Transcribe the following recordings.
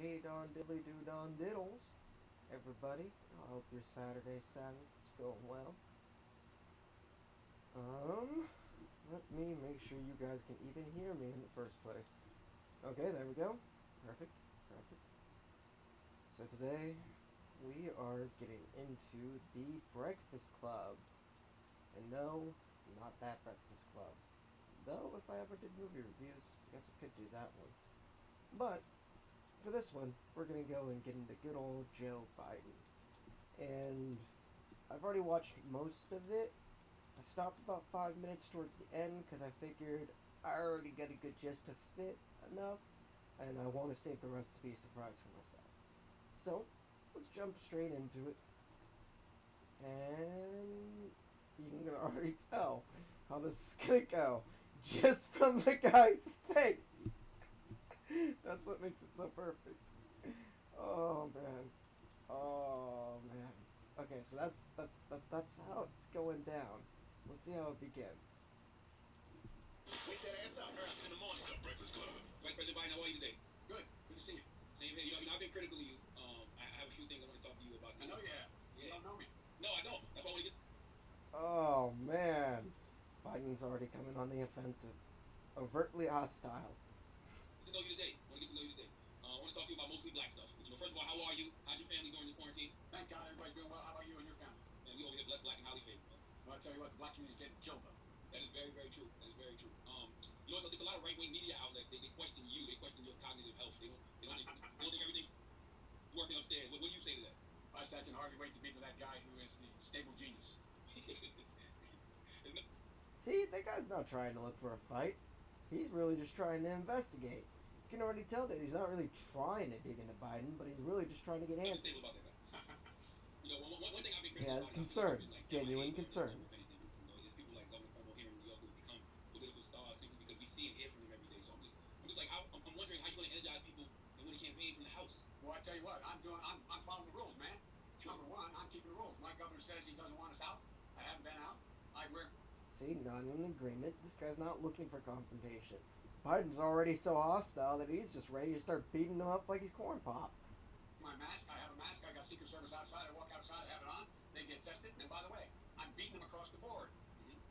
Hey Don Diddly Doo Don Diddles, everybody. I hope your Saturday Sabbath is going well. Let me make sure you guys can even hear me in the first place. Okay, there we go. Perfect, perfect. So today we are getting into the Breakfast Club. And no, not that Breakfast Club. Though, if I ever did movie reviews, I guess I could do that one. But for this one, we're gonna go and get into good old Joe Biden. And I've already watched most of it. I stopped about 5 minutes towards the end because I figured I already got a good gist of it enough, and I want to save the rest to be a surprise for myself. So, let's jump straight into it. And you can already tell how this is gonna go just from the guy's face. That's what makes it so perfect. Oh man. Oh man. Okay, so that's how it's going down. Let's see how it begins. Wake that ass up early in the morning. The Breakfast Club. Vice President Biden, how are you today? Good. Good to see you. Same here. I've been critical of you. I have a few things I want to talk to you about. I know you have. You don't know me. No, I don't. That's why I want to get. Oh man. Biden's already coming on the offensive. Overtly hostile. Get to know you today. I want to get to know you today. I want to talk to you about mostly black stuff. But, first of all, how are you? How's your family during this quarantine? Thank God everybody's doing well. How about you and your family? Man, we over here blessed, black, and highly favored. Well, I'll tell you what, the black community's getting killed, though. That is very, very true. That is very true. There's a lot of right-wing media outlets. They question you. They question your cognitive health. They don't think everything's working upstairs. What do you say to that? I said I can hardly wait to meet with that guy who is the stable genius. See, that guy's not trying to look for a fight. He's really just trying to investigate. You can already tell that he's not really trying to dig into Biden, but he's really just trying to get answers. One thing I've been He has concerns, genuine concerns. There's people like Governor Cuomo here in New York who become political stars simply because we see and hear from him every day. So I'm just like, I'm wondering how you're going to energize people and win a campaign from the House. Well, I tell you what, I'm following the rules, man. Number one, I'm keeping the rules. My governor says he doesn't want us out. I haven't been out. We're See, not in agreement. This guy's not looking for confrontation. Biden's already so hostile that he's just ready to start beating him up like he's corn pop. My mask, I have a mask. I got Secret Service outside. I walk outside, I have it on. They get tested. And by the way, I'm beating them across the board.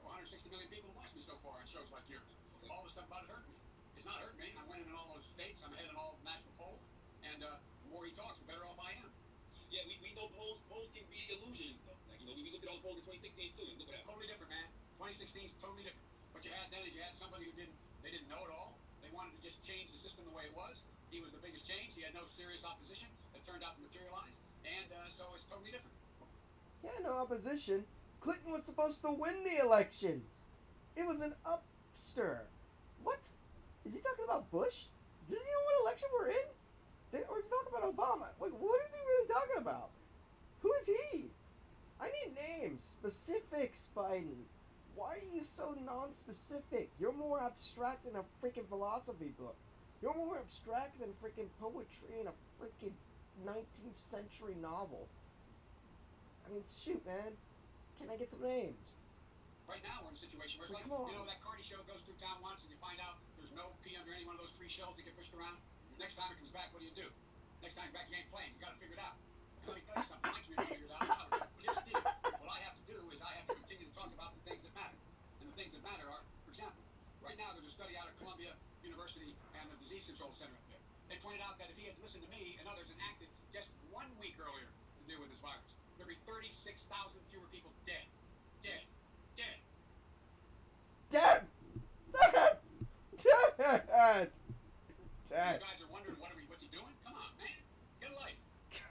160 million people watch me so far on shows like yours. Okay. All the stuff about it hurt me. It's not hurting me. I'm winning in all those states. I'm ahead in all national polls. And the more he talks, the better off I am. Yeah, we know polls can be illusions, though. Like, we looked at all the polls in 2016, too, and look at that. Totally different, man. 2016 is totally different. What you had then is you had somebody who didn't know it all. They wanted to just change the system the way it was. He was the biggest change. He had no serious opposition. It turned out to materialize. And so it's totally different. Yeah, no opposition. Clinton was supposed to win the elections. It was an upster. What? Is he talking about Bush? Does he know what election we're in? Or is he talking about Obama? Like, what is he really talking about? Who is he? I need names. Specifics, Biden. Why are you so non-specific? You're more abstract than a freaking philosophy book. You're more abstract than freaking poetry in a freaking 19th century novel. I mean, shoot, man. Can I get some names? Right now, we're in a situation where it's like, that Carney show goes through town once and you find out there's no P under any one of those three shells that get pushed around. Next time it comes back, what do? Next time back, you ain't playing. You got to figure it out. And let me tell you something. I can't figure it out. But here's the deal. What I have to do is I have to continue to talk about the things that matter. And the things that matter are, for example, right now there's a study out of Columbia University and the Disease Control Center up there. They pointed out that if he had listened to me and others and acted just 1 week earlier to deal with this virus, there'd be 36,000 fewer people dead. Dead. Dead. Dead! Dead! Dead! Dead! You guys are wondering what's he doing? Come on, man. Get a life.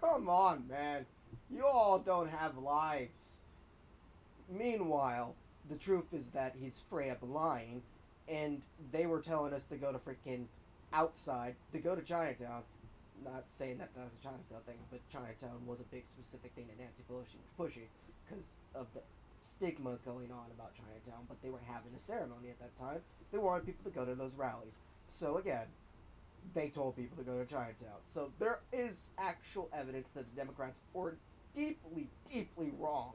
Come on, man. You all don't have lives. Meanwhile, the truth is that he's straight up lying, and they were telling us to go to freaking outside, to go to Chinatown. Not saying that that's a Chinatown thing, but Chinatown was a big specific thing that Nancy Pelosi was pushing because of the stigma going on about Chinatown, but they were having a ceremony at that time. They wanted people to go to those rallies. So again, they told people to go to Chinatown. So there is actual evidence that the Democrats were deeply, deeply wrong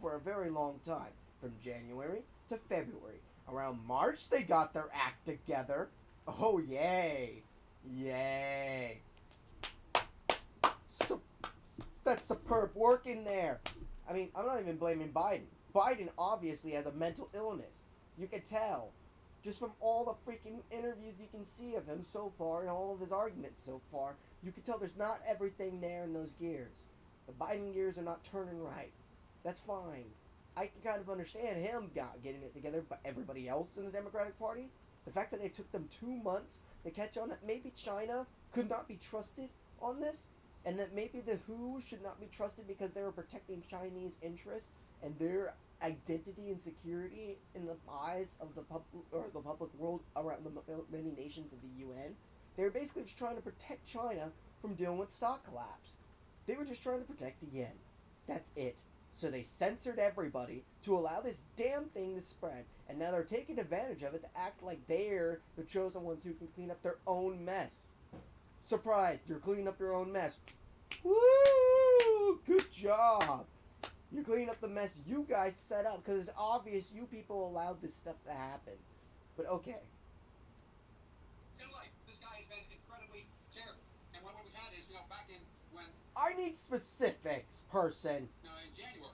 for a very long time. From January to February. Around March, they got their act together. Oh, yay. Yay. Su- that's superb work in there. I mean, I'm not even blaming Biden. Biden obviously has a mental illness. You can tell. Just from all the freaking interviews you can see of him so far and all of his arguments so far, you can tell there's not everything there in those gears. The Biden gears are not turning right. That's fine. I can kind of understand him getting it together, but everybody else in the Democratic Party, the fact that it took them 2 months to catch on that maybe China could not be trusted on this, and that maybe the WHO should not be trusted because they were protecting Chinese interests and their identity and security in the eyes of the public or the public world around the many nations of the UN. They were basically just trying to protect China from dealing with stock collapse. They were just trying to protect the yen. That's it. So they censored everybody to allow this damn thing to spread, and now they're taking advantage of it to act like they're the chosen ones who can clean up their own mess. Surprise! You're cleaning up your own mess. Woo! Good job! You're cleaning up the mess you guys set up because it's obvious you people allowed this stuff to happen. But okay. In life, this guy has been incredibly terrible. And what we've had is, back in when. I need specifics, person. In January,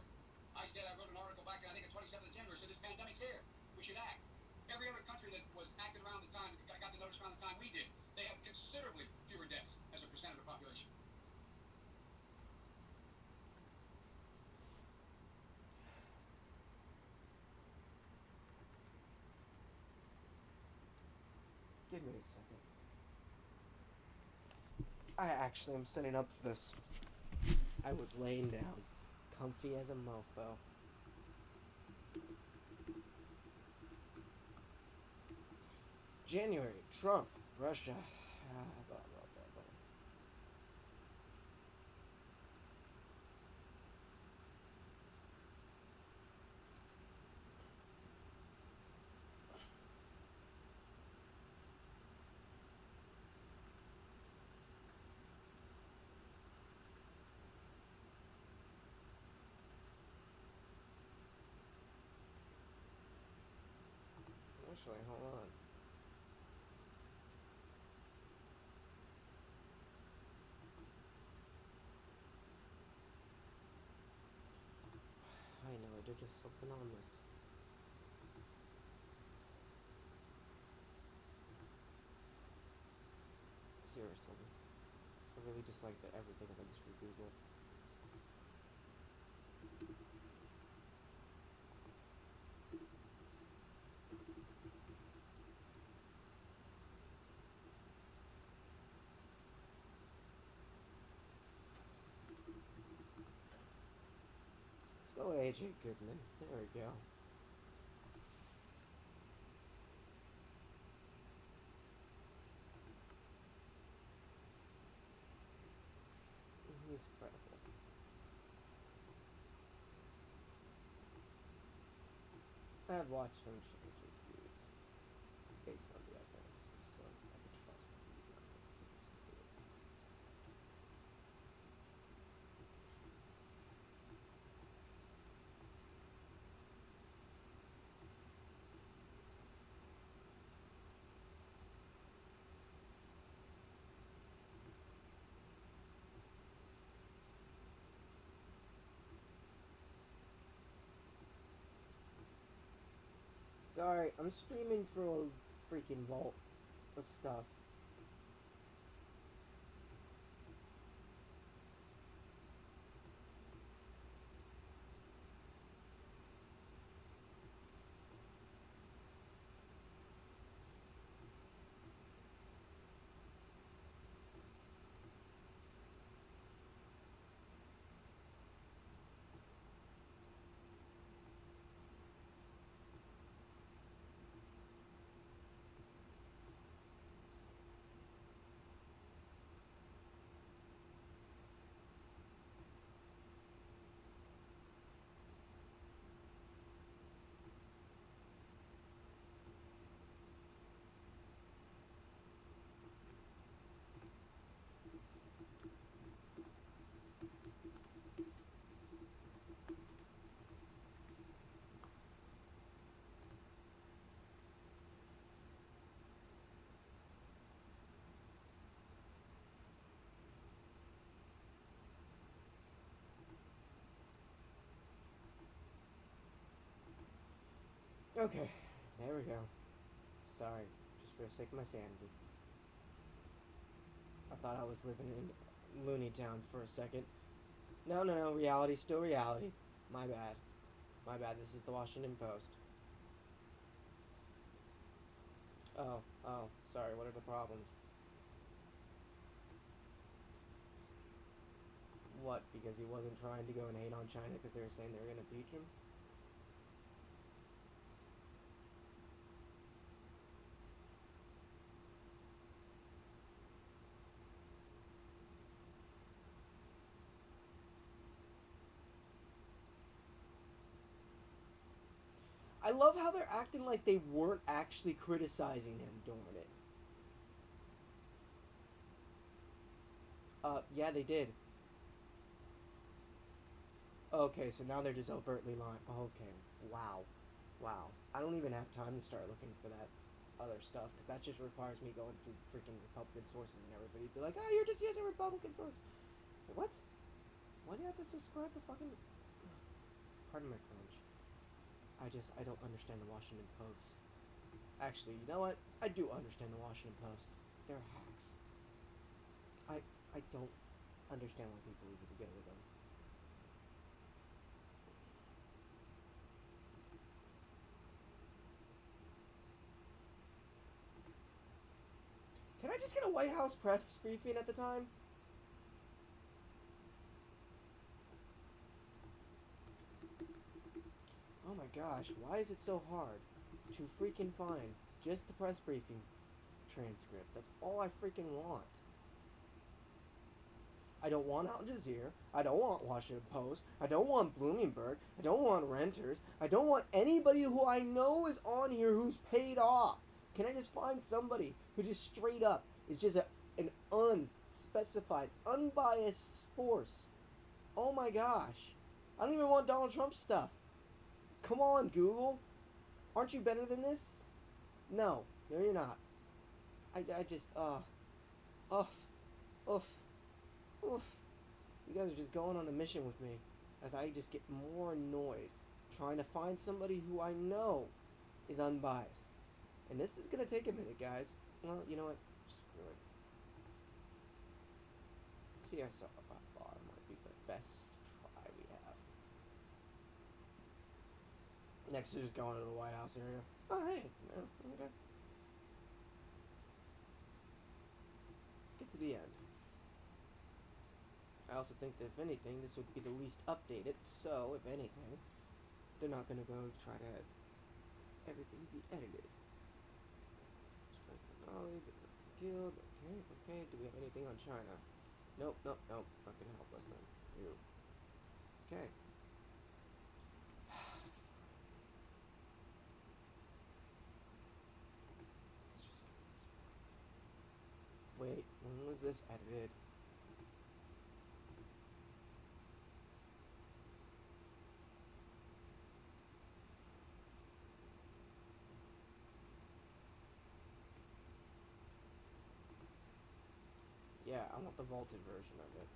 I said I wrote an article back, I think, on 27th of January, said this pandemic's here. We should act. Every other country that was active around the time, got the notice around the time we did, they have considerably fewer deaths as a percent of the population. Give me a second. I actually am setting up for this. I was laying down, comfy as a mofo. January, Trump, Russia, blah, blah, blah, blah. Actually, hold on. I know, I did just something on this. Seriously. I really dislike that everything of it is for Google. Let's go AJ Goodman. There we go. He's credible. I've watched him change his views based on the evidence, so I can trust that he's not going to do something. Sorry, I'm streaming for a freaking vault of stuff. Okay, there we go. Sorry, just for the sake of my sanity. I thought I was living in Looney Town for a second. No, no, no. Reality, still reality. My bad. My bad. This is the Washington Post. Oh. Sorry. What are the problems? What? Because he wasn't trying to go and hate on China because they were saying they were going to impeach him? I love how they're acting like they weren't actually criticizing him during it. Yeah, they did. Okay, so now they're just overtly lying. Okay, wow. Wow. I don't even have time to start looking for that other stuff because that just requires me going through freaking Republican sources and everybody be like, oh, you're just using Republican sources. What? Why do you have to subscribe to fucking. Pardon my French. I don't understand the Washington Post. Actually, you know what? I do understand the Washington Post. They're hacks. I don't understand why people even go with them. Can I just get a White House press briefing at the time? Oh my gosh, why is it so hard to freaking find just the press briefing transcript? That's all I freaking want. I don't want Al Jazeera. I don't want Washington Post. I don't want Bloomberg. I don't want renters. I don't want anybody who I know is on here who's paid off. Can I just find somebody who just straight up is just an unspecified, unbiased source? Oh my gosh. I don't even want Donald Trump stuff. Come on, Google. Aren't you better than this? No, you're not. I just, oof, oof, oof. You guys are just going on a mission with me as I just get more annoyed trying to find somebody who I know is unbiased. And this is going to take a minute, guys. Well, you know what? Screw it. CSR by far might be the best try we have. Next, we're just going to the White House area. Oh, hey. No, okay. Let's get to the end. I also think that if anything, this would be the least updated. So, if anything, they're not going to go try to have everything be edited. Strike killed. Okay. Do we have anything on China? Nope. Not gonna help us then. Ew. Okay. Let's just get this. Wait, when was this edited? Yeah, I want the vaulted version of it.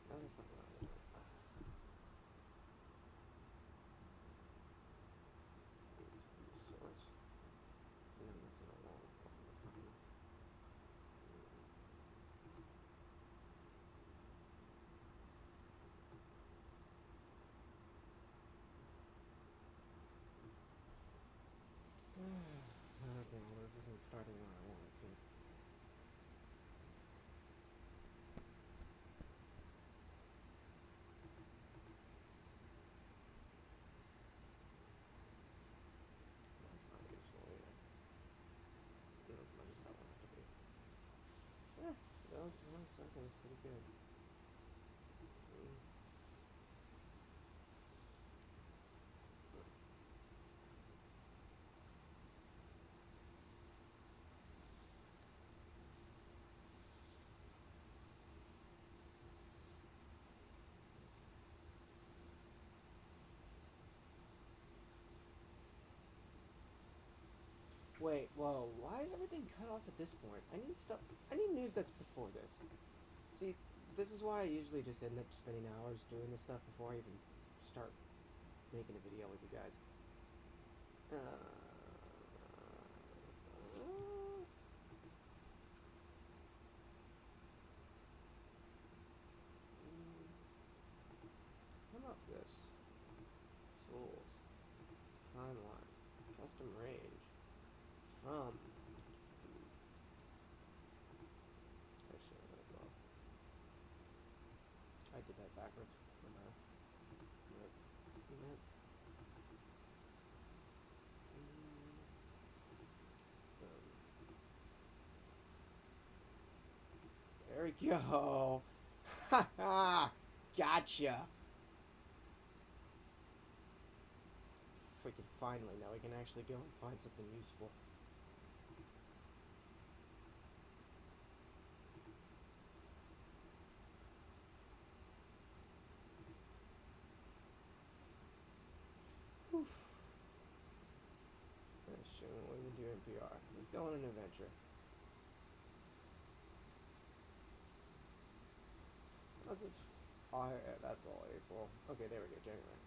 No, that's not what I want. Resource. And then this is a long time. Okay, well this isn't starting when I want it to. That's not useful either. I just don't want it to be. Yeah, no, 20 seconds, pretty good. Wait, why is everything cut off at this point? I need stuff. I need news that's before this. See, This is why I usually just end up spending hours doing this stuff before I even start making a video with you guys. How about this? Tools. Timeline. Custom range. From. Actually, well, I did that backwards. There we go. Ha ha! Gotcha! Freaking finally, now we can actually go and find something useful. Whew. What do we do NPR? Let's go on an adventure. That's it. Oh, yeah, that's all April. Okay, there we go, January.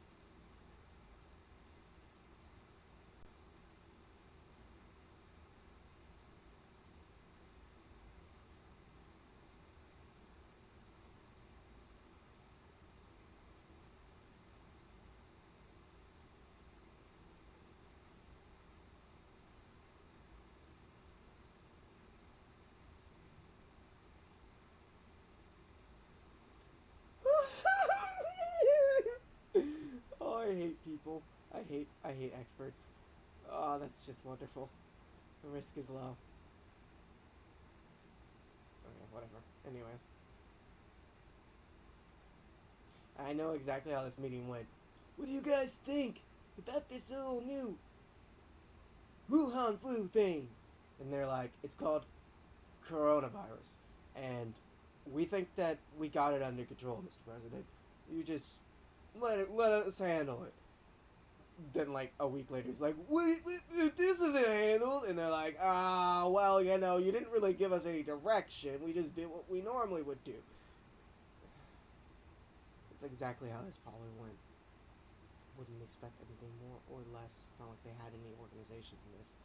Oh, I hate people. I hate experts. Oh, that's just wonderful. The risk is low. Okay, whatever. Anyways. I know exactly how this meeting went. What do you guys think about this whole new Wuhan flu thing? And they're like, it's called coronavirus. And we think that we got it under control, Mr. President. You just let us handle it. Then like a week later, he's like, wait, this isn't handled. And they're like, well, you didn't really give us any direction. We just did what we normally would do. It's exactly how this probably went. Wouldn't expect anything more or less. Not like they had any organization in this.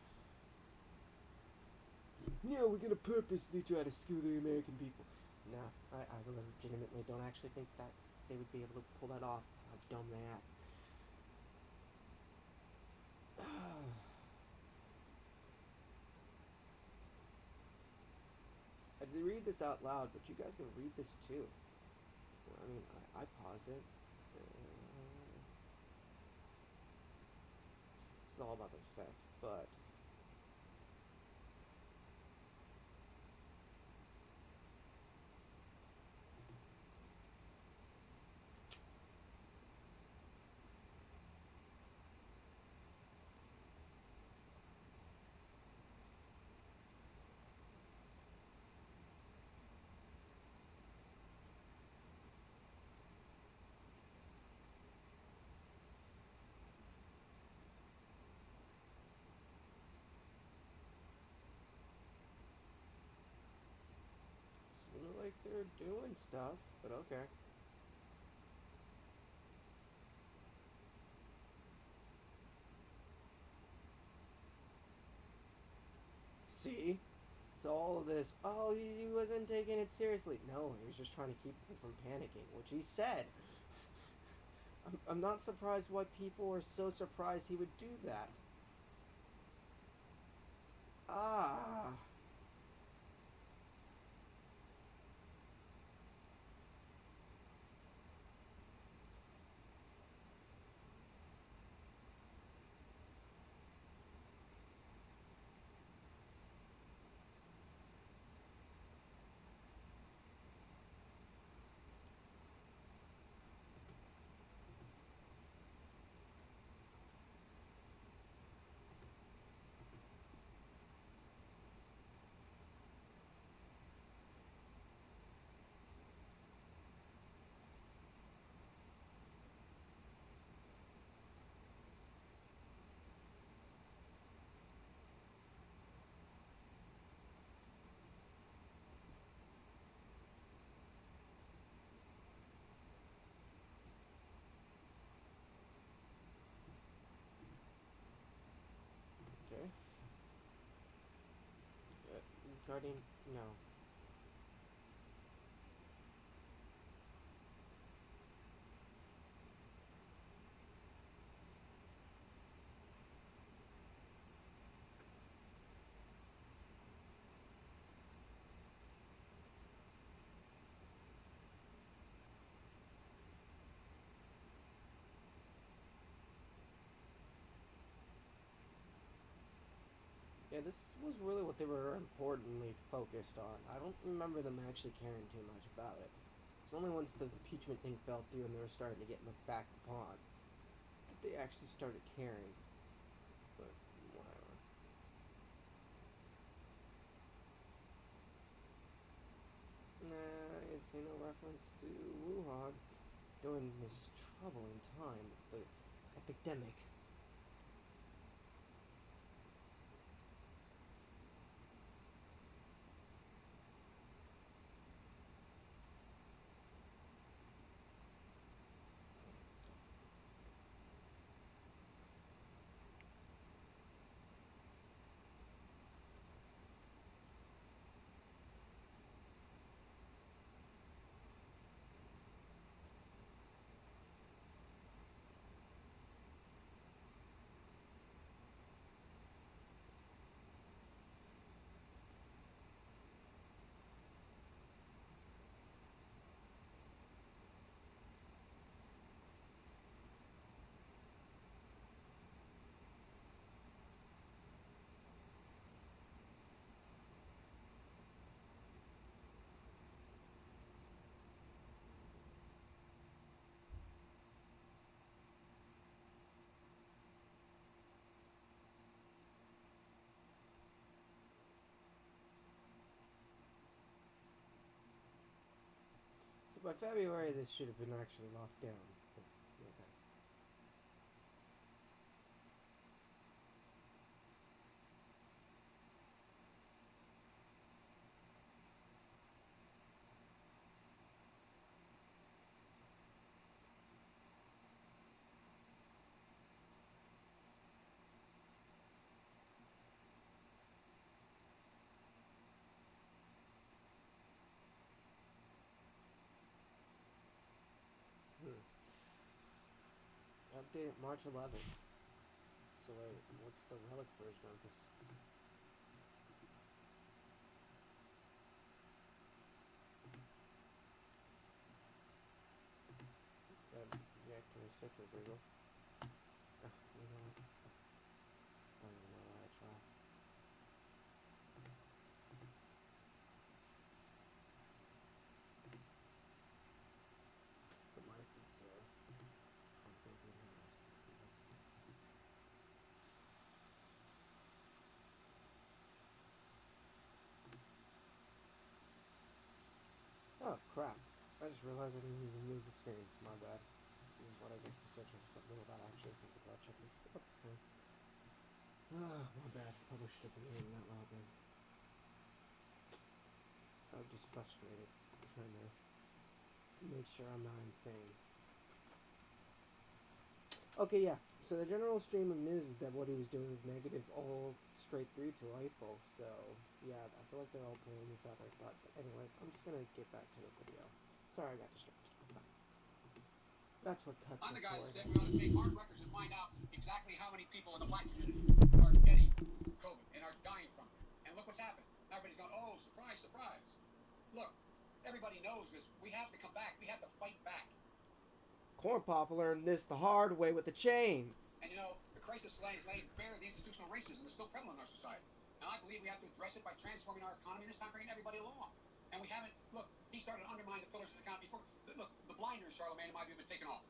Yeah, we're gonna purposely try to screw the American people. No, I legitimately don't actually think that they would be able to pull that off. How dumb they act. I did read this out loud, but you guys can read this too. I mean, I pause it. It's all about the effect, but seems like they're doing stuff. But okay. See? So all of this, oh, he wasn't taking it seriously. No, he was just trying to keep people from panicking, which he said. I'm not surprised why people are so surprised he would do that. Ah. Guardian, no. Yeah, this was really what they were importantly focused on. I don't remember them actually caring too much about it. It's only once the impeachment thing fell through and they were starting to get looked back upon that they actually started caring. But whatever. Nah, I see no reference to Wuhan during this troubling time, the epidemic. So by February, this should have been actually locked down. But, okay. Hmm. Update March 11th. So wait, what's the relic version of this? Reactor receptor Google. You know what? I don't even know why I try. The mic is Oh crap! I just realized I didn't even move the screen. My bad. This is what I get for searching for something without actually thinking about checking this up screen. Ah, my bad. Probably should have been reading that loud then. I'm just frustrated, trying to make sure I'm not insane. Okay, yeah. So the general stream of news is that what he was doing was negative all straight through to April. So yeah, I feel like they're all pulling this out of their butt. But anyways, I'm just gonna get back to the video. Sorry, I got distracted. That's what cuts I'm are the guy for. that said we ought to take hard records and find out exactly how many people in the black community are getting COVID and are dying from it. And look what's happened. Everybody's going, oh, surprise, surprise. Look, everybody knows this. We have to come back. We have to fight back. Corn Pop learned this the hard way with the chain. And you know, the crisis lays bare the institutional racism that's still prevalent in our society. And I believe we have to address it by transforming our economy, and this time bringing everybody along. And we haven't, look, he started to undermine the pillars of the economy before. Look, the blinders, Charlemagne, in my view, have been taken off.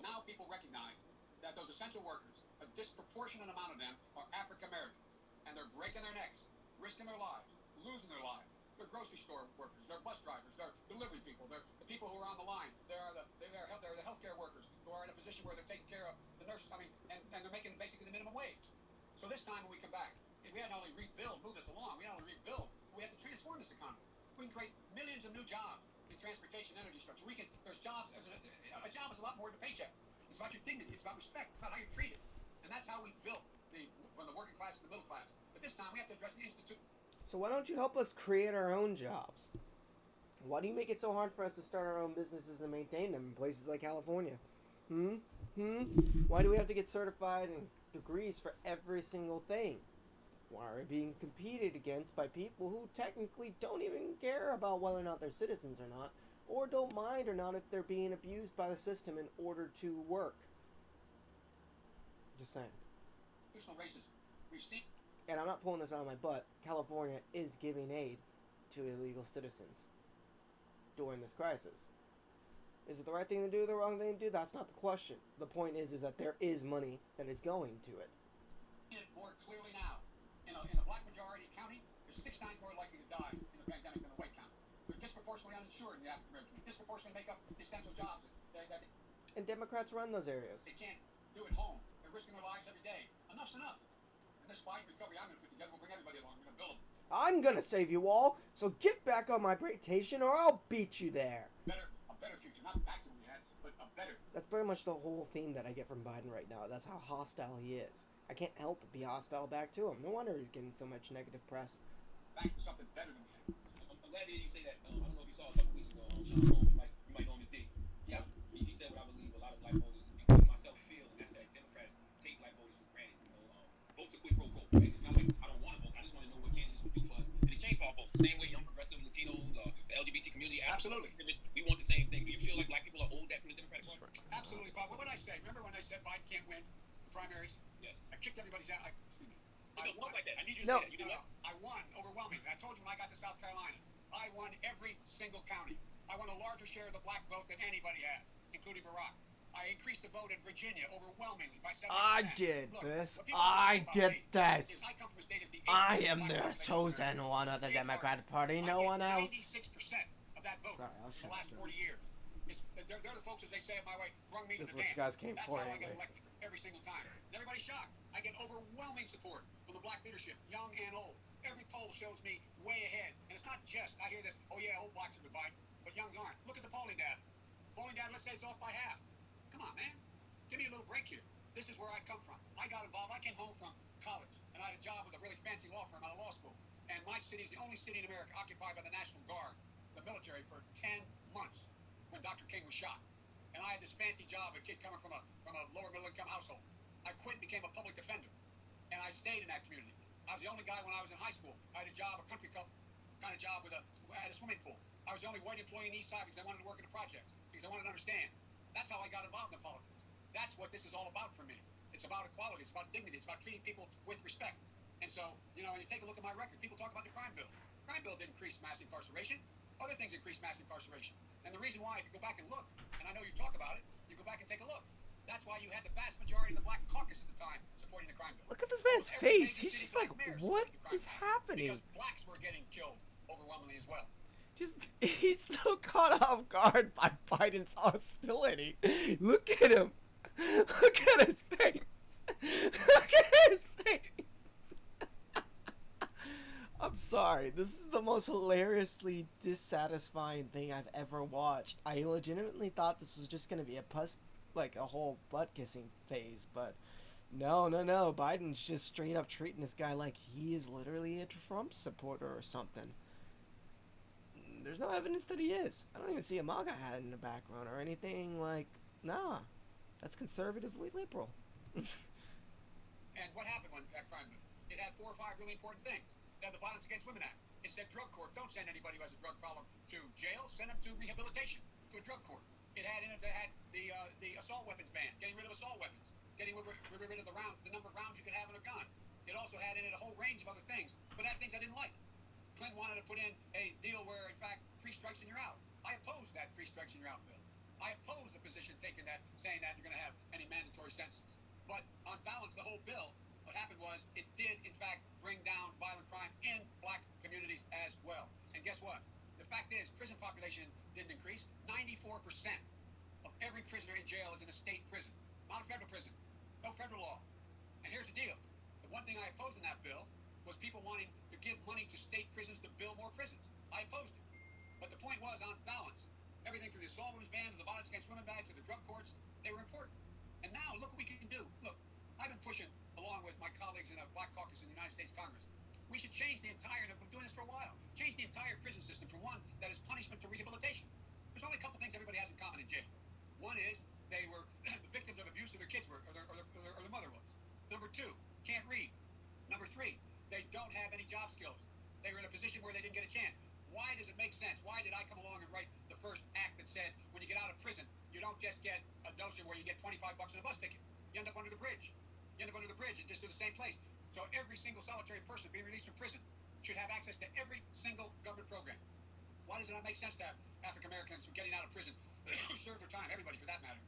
Now people recognize that those essential workers, a disproportionate amount of them are African Americans. And they're breaking their necks, risking their lives, losing their lives. They're grocery store workers, they're bus drivers, they're delivery people, they're the people who are on the line, they're the healthcare workers who are in a position where they're taking care of the nurses, and they're making basically the minimum wage. So this time when we come back, we have not only move this along, we not only rebuild, we have to transform this economy. We can create millions of new jobs in transportation, energy structure. There's jobs, a job is a lot more than a paycheck. It's about your dignity, it's about respect, it's about how you're treated. And that's how we built from the working class to the middle class. But this time we have to address the institute. So why don't you help us create our own jobs? Why do you make it so hard for us to start our own businesses and maintain them in places like California? Hmm? Hmm? Why do we have to get certified and degrees for every single thing? Why are we being competed against by people who technically don't even care about whether or not they're citizens or not, or don't mind or not if they're being abused by the system in order to work? Just saying. Institutional racism. We've seen. And I'm not pulling this out of my butt. California is giving aid to illegal citizens during this crisis. Is it the right thing to do or the wrong thing to do? That's not the question. The point is that there is money that is going to it. It more clearly now. In a black majority county, they're 6 times more likely to die in a pandemic than a white county. They're disproportionately uninsured in the African American community. Disproportionately make up essential jobs. And Democrats run those areas. They can't do at home. They're risking their lives every day. Enough's enough. And this Biden recovery I'm going to put together will bring everybody along. We're going to build them. I'm going to save you all, so get back on my plantation or I'll beat you there. A better future. Not back to what we had, but a better. That's pretty much the whole theme that I get from Biden right now. That's how hostile he is. I can't help but be hostile back to him. No wonder he's getting so much negative press. Back to something better than we had. I'm glad to hear you say that. I don't know if you saw a couple weeks ago on Sean Holmes. You might know him as D. Yep. He said what I believe a lot of black voters, including myself, feel, and that's that Democrats take black voters for granted. Votes are quid pro quo. Right? It's not like I don't want to vote. I just want to know what candidates will do for us. And it changed for our votes. The same way young progressive Latinos, the LGBT community, Absolutely. We want the same thing. Do you feel like black people are owed that from the Democratic Party? Absolutely, Bob. What did I say? Remember when I said Biden can't win the primaries? Yes. I kicked everybody's out. I won like that. I need you to No. say that. You did what? I won overwhelmingly. I told you when I got to South Carolina, I won every single county. I won a larger share of the black vote than anybody has, including Barack. I increased the vote in Virginia overwhelmingly by 70%. I did Look, this. what people don't I know about did me this. is I come from a state as the I eighth am black the population in chosen America. one of the Eighth Democratic largest. Party. No I one get else. 96% of that vote Sorry, I'll for shut the last up. 40 years. They're the folks, as they say it my way, brung me to This is the what you dance. guys came That's for how I get anyways. elected every single time. And everybody's shocked. I get overwhelming support from the black leadership, young and old. Every poll shows me way ahead. And it's not just, I hear this, oh yeah, old blacks are good Biden, but youngs aren't. Look at the polling data. Polling data, let's say it's off by half. Come on, man. Give me a little break here. This is where I come from. I got involved. I came home from college, and I had a job with a really fancy law firm out of law school. And my city is the only city in America occupied by the National Guard, the military, for 10 months when Dr. King was shot. And I had this fancy job, a kid coming from a lower middle income household. I quit and became a public defender, and I stayed in that community. I was the only guy when I was in high school. I had a job, a country club kind of job I had a swimming pool. I was the only white employee in the East Side because I wanted to work in the projects, because I wanted to understand. That's how I got involved in politics. That's what this is all about for me. It's about equality. It's about dignity. It's about treating people with respect. And so, you take a look at my record. People talk about the crime bill. The crime bill didn't increase mass incarceration. Other things increased mass incarceration. And the reason why, if you go back and look, and I know you talk about it, you go back and take a look. That's why you had the vast majority of the black caucus at the time supporting the crime bill. Look at this man's face. He's just like, what is happening? Because blacks were getting killed overwhelmingly as well. He's so caught off guard by Biden's hostility. Look at him. Look at his face. Look at his face. I'm sorry. This is the most hilariously dissatisfying thing I've ever watched. I legitimately thought this was just going to be a whole butt-kissing phase, but no. Biden's just straight up treating this guy like he is literally a Trump supporter or something. There's no evidence that he is. I don't even see a MAGA hat in the background or anything like, nah. That's conservatively liberal. And what happened when that crime bill? It had 4 or 5 really important things. It had the Violence Against Women Act. It said drug court. Don't send anybody who has a drug problem to jail. Send them to rehabilitation, to a drug court. It had in it the assault weapons ban, getting rid of assault weapons, getting rid of the number of rounds you could have in a gun. It also had in it a whole range of other things, but had things I didn't like. Clinton wanted to put in a deal where, in fact, 3 strikes and you're out. I opposed that 3 strikes and you're out bill. I opposed the position taken that, saying that you're going to have any mandatory sentences. But on balance, the whole bill, what happened was it did, in fact, bring down violent crime in black communities as well. And guess what? The fact is, prison population didn't increase. 94% of every prisoner in jail is in a state prison, not a federal prison. No federal law. And here's the deal. The one thing I opposed in that bill was people wanting to give money to state prisons to build more prisons. I opposed it. But the point was, on balance, everything from the assault women's ban to the violence against women ban to the drug courts, they were important. And now, look what we can do. Look, I've been pushing, along with my colleagues in a black caucus in the United States Congress, We should change the entire, and I've been doing this for a while, change the entire prison system from one that is punishment to rehabilitation. There's only a couple things everybody has in common in jail. One is they were the victims of abuse, or their kids were, or their mother was. Number two, can't read. Number three, they don't have any job skills. They were in a position where they didn't get a chance. Why does it make sense? Why did I come along and write the first act that said when you get out of prison, you don't just get a notion where you get $25 on a bus ticket. You end up under the bridge. You end up under the bridge and just do the same place. So every single solitary person being released from prison should have access to every single government program. Why does it not make sense to have African Americans who are getting out of prison, who serve their time, everybody for that matter,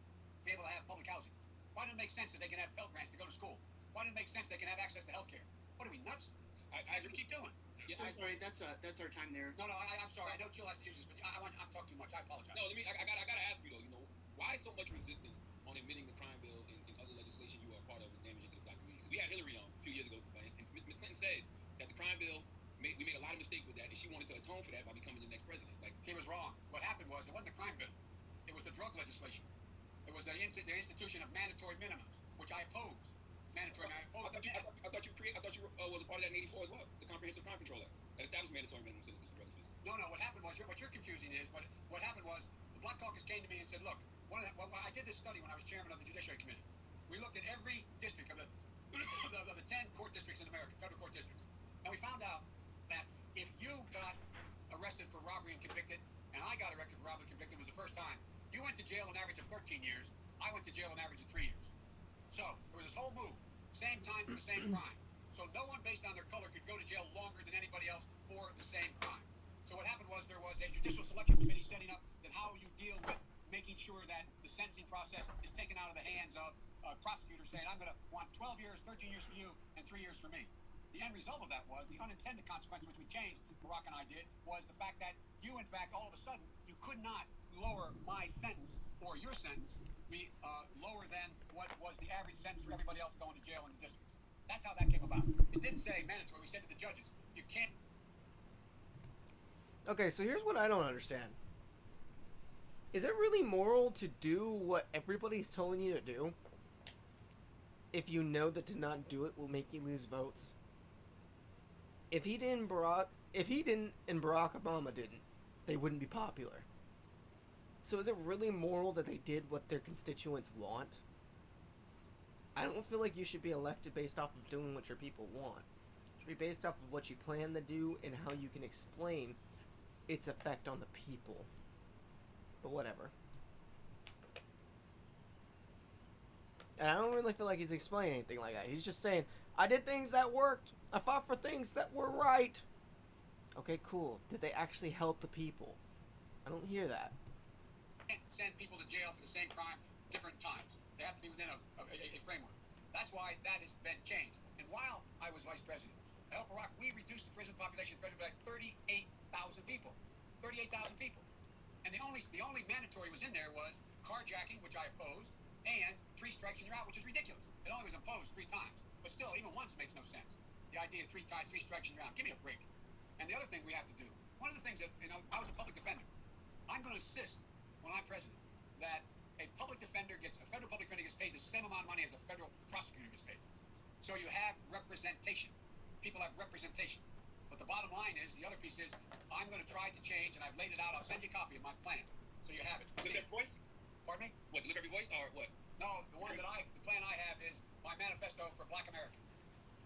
be able to have public housing? Why doesn't it make sense that they can have Pell Grants to go to school? Why doesn't it make sense they can have access to health care? What are we, nuts? I keep doing. Yeah, so sorry, that's our time there. No, I'm sorry. I know Jill has to use this, but I'm talking too much. I apologize. No, I gotta ask you though. Why so much resistance on admitting the crime bill and other legislation you are a part of is damaging to the black community? We had Hillary on a few years ago, and Ms. Clinton said that the crime bill we made a lot of mistakes with that, and she wanted to atone for that by becoming the next president. Like, he was wrong. What happened was it wasn't the crime bill; it was the drug legislation. It was the institution of mandatory minimums, which I oppose. Mandatory. I thought you was a part of that in '84 as well. The Comprehensive Crime Control Act that established mandatory minimum sentences for drug offenses. No. What happened was what you're confusing is what happened was the Black Caucus came to me and said, look, I did this study when I was chairman of the Judiciary Committee. We looked at every district of the of the 10 court districts in America, federal court districts, and we found out that if you got arrested for robbery and convicted, and I got arrested for robbery and convicted, it was the first time, you went to jail an average of 13 years. I went to jail an average of 3 years. So there was this whole move, same time for the same crime. So no one based on their color could go to jail longer than anybody else for the same crime. So what happened was there was a judicial selection committee setting up that how you deal with making sure that the sentencing process is taken out of the hands of prosecutors saying, I'm going to want 12 years, 13 years for you, and 3 years for me. The end result of that was the unintended consequence, which we changed, Barack and I did, was the fact that you, in fact, all of a sudden, you could not lower my sentence or your sentence be lower than what was the average sentence for everybody else going to jail in the districts. That's how that came about. It didn't say mandatory. We said to the judges, you can't. Okay, so here's what I don't understand. Is it really moral to do what everybody's telling you to do if you know that to not do it will make you lose votes? If he didn't and Barack Obama didn't, they wouldn't be popular. So is it really moral that they did what their constituents want? I don't feel like you should be elected based off of doing what your people want. It should be based off of what you plan to do and how you can explain its effect on the people. But whatever. And I don't really feel like he's explaining anything like that. He's just saying, I did things that worked. I fought for things that were right. Okay, cool. Did they actually help the people? I don't hear that. Send people to jail for the same crime different times. They have to be within a framework. That's why that has been changed. And while I was vice president, I helped Barack, we reduced the prison population federally by 38,000 people. 38,000 people. And the only mandatory was in there was carjacking, which I opposed, and 3 strikes and you're out, which is ridiculous. It only was imposed 3 times. But still, even once makes no sense. The idea of 3 strikes and you're out. Give me a break. And the other thing we have to do, one of the things that, I was a public defender. I'm going to insist, when I'm president, that a federal public defender gets paid the same amount of money as a federal prosecutor gets paid. So you have representation. People have representation. But the bottom line is, the other piece is, I'm going to try to change, and I've laid it out. I'll send you a copy of my plan, so you have it. Deliver every voice? Pardon me? What, deliver every voice, or what? No, the plan I have is my manifesto for Black America.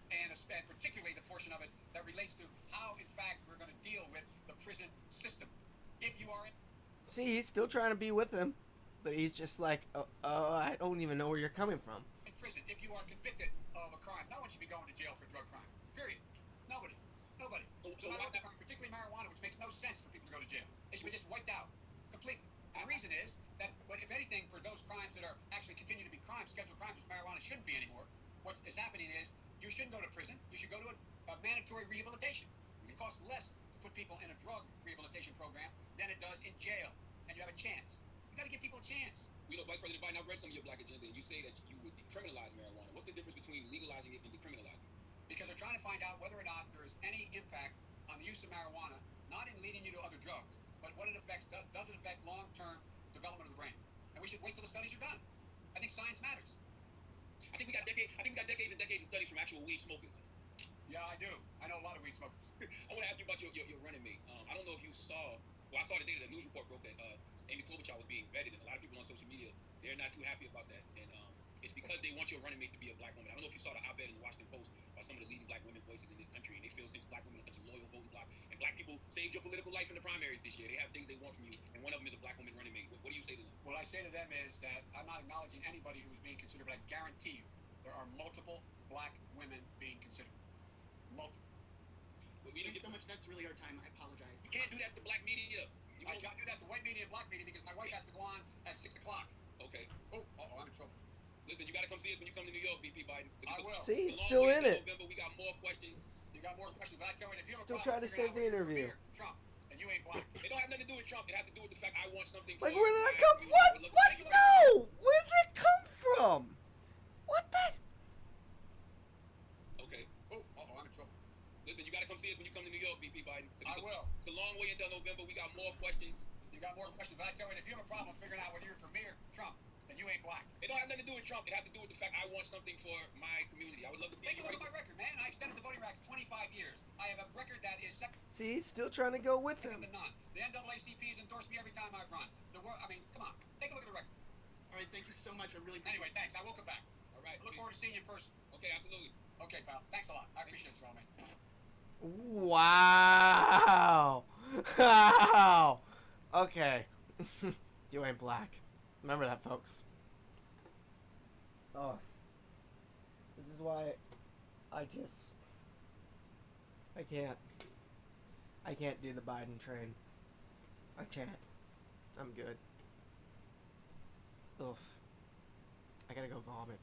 And particularly the portion of it that relates to how, in fact, we're going to deal with the prison system. If you are in... See, he's still trying to be with him, but he's just like, I don't even know where you're coming from. In prison, if you are convicted of a crime, no one should be going to jail for drug crime. Period. Nobody. So particularly marijuana, which makes no sense for people to go to jail. They should be just wiped out completely. And the reason is that, if anything, for those crimes that are actually continue to be crimes, scheduled crimes, which marijuana shouldn't be anymore, what is happening is you shouldn't go to prison. You should go to a mandatory rehabilitation. It costs less to put people in a drug rehabilitation program than it does in jail, and you have a chance. You got to give people a chance. Vice President Biden, I've read some of your black agenda, and you say that you would decriminalize marijuana. What's the difference between legalizing it and decriminalizing it? Because they're trying to find out whether or not there is any impact on the use of marijuana, not in leading you to other drugs, but what it affects. Does it affect long-term development of the brain? And we should wait till the studies are done. I think science matters. I think we got decades and decades of studies from actual weed smokers. Yeah, I do. I know a lot of weed smokers. I want to ask you about your running mate. I don't know if you saw. Well, I saw today that the news report broke that Amy Klobuchar was being vetted, and a lot of people on social media they're not too happy about that, and it's because they want your running mate to be a black woman. I don't know if you saw the op-ed in the Washington Post by some of the leading black women voices in this country, and they feel since black women are such a loyal voting bloc, and black people saved your political life in the primaries this year, they have things they want from you, and one of them is a black woman running mate. What do you say to them? What I say to them is that I'm not acknowledging anybody who is being considered, but I guarantee you there are multiple black women being considered. Multiple. But we Thank didn't you get so much. That's really our time. I apologize. You can't do that to black media. I can't do that to white media and black media because my wife has to go on at 6 o'clock. Okay. Oh, I'm in trouble. Listen, you got to come see us when you come to New York, VP Biden. I will. See, he's It's a long still way in till it. November. We got more questions. You got more questions, but I tell you, if you have Still a trying problem to figuring save out the whether you're interview. from Trump, and you ain't black. It don't have nothing to do with Trump. It has to do with the fact I want something. Like, for where did my that come? community. What? I would love to What? thank you. No! Where did it come from? What the? Okay. Oh, I'm in trouble. Listen, you got to come see us when you come to New York, VP Biden. I will. It's a long way until November. We got more questions. You got more questions, but I tell you, if you have a problem figuring out whether you're from me or Trump, then you ain't black. It don't have nothing to do with Trump. It has to do with the fact I want something for my community. I would love to see Take a you look right at my record, man. I extended the voting rights 25 years. I have a record that is second See, he's still trying to go with to him. none. The NAACP's endorsed me every time I've run. I mean, come on. Take a look at the record. All right. Thank you so much. I really appreciate Anyway, thanks. I will come back. All right. I look forward to seeing you in person. Okay, absolutely. Okay, pal. Thanks a lot. I appreciate it, man. Wow. Wow. Okay. You ain't black. Remember that, folks. Oh. This is why I can't do the Biden train. I can't. I'm good. Oof. I gotta go vomit.